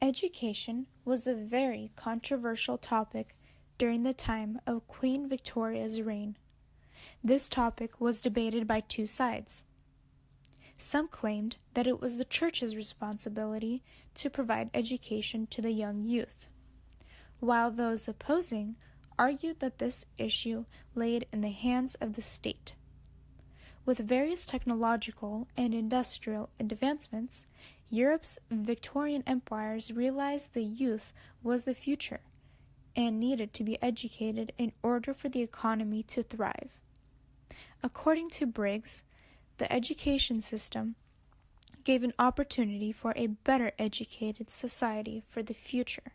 Education was a very controversial topic during the time of Queen Victoria's reign. This topic was debated by two sides. Some claimed that it was the church's responsibility to provide education to the young youth, while those opposing argued that this issue laid in the hands of the state. With various technological and industrial advancements, Europe's Victorian empires realized the youth was the future and needed to be educated in order for the economy to thrive. According to Briggs, the education system gave an opportunity for a better educated society for the future,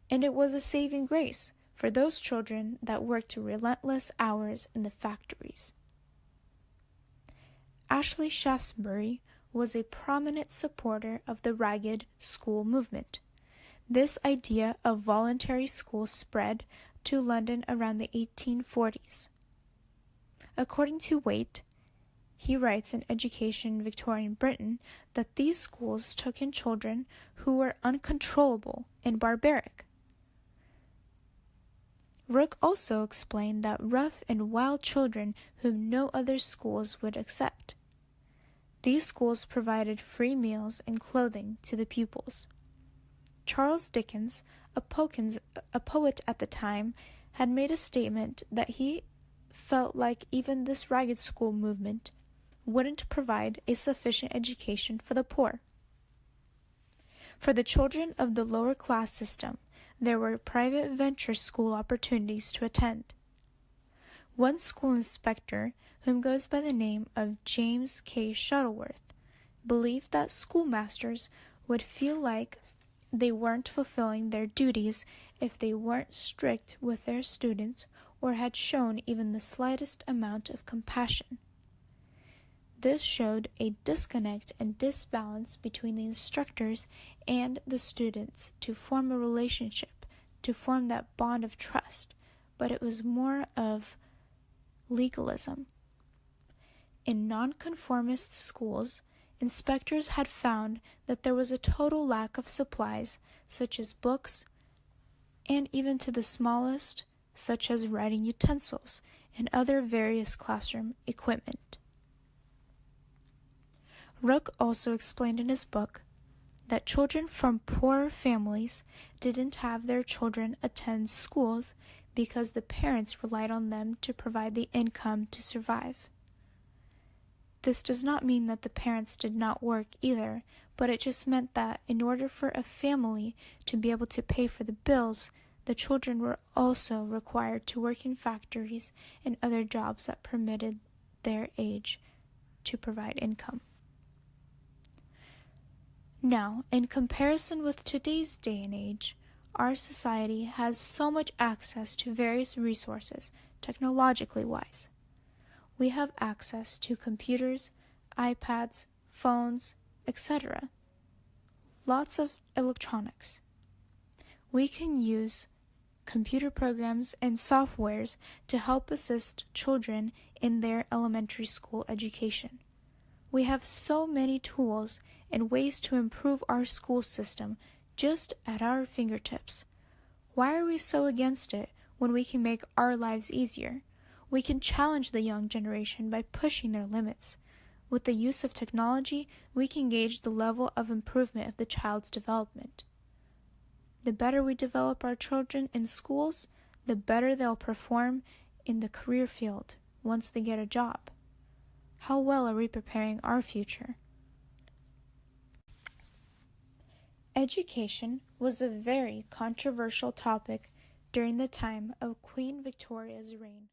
and it was a saving grace for those children that worked relentless hours in the factories. Ashley Shaftesbury was a prominent supporter of the Ragged School movement. This idea of voluntary schools spread to London around the 1840s. According to Waite, he writes in Education in Victorian Britain that these schools took in children who were uncontrollable and barbaric. Rooke also explained that rough and wild children whom no other schools would accept. These schools provided free meals and clothing to the pupils. Charles Dickens, a poet at the time, had made a statement that he felt like even this ragged school movement wouldn't provide a sufficient education for the poor. For the children of the lower class system, there were private venture school opportunities to attend. One school inspector, whom goes by the name of James K. Shuttleworth, believed that schoolmasters would feel like they weren't fulfilling their duties if they weren't strict with their students or had shown even the slightest amount of compassion. This showed a disconnect and disbalance between the instructors and the students to form a relationship, to form that bond of trust, but it was more of legalism. In nonconformist schools, inspectors had found that there was a total lack of supplies, such as books, and even to the smallest, such as writing utensils and other various classroom equipment. Rooke also explained in his book that children from poorer families didn't have their children attend schools because the parents relied on them to provide the income to survive. This does not mean that the parents did not work either, but it just meant that in order for a family to be able to pay for the bills, the children were also required to work in factories and other jobs that permitted their age to provide income. Now, in comparison with today's day and age, our society has so much access to various resources, technologically wise. We have access to computers, iPads, phones, etc. Lots of electronics. We can use computer programs and softwares to help assist children in their elementary school education. We have so many tools and ways to improve our school system just at our fingertips. Why are we so against it when we can make our lives easier? We can challenge the young generation by pushing their limits. With the use of technology, we can gauge the level of improvement of the child's development. The better we develop our children in schools, the better they'll perform in the career field once they get a job. How well are we preparing our future? Education was a very controversial topic during the time of Queen Victoria's reign.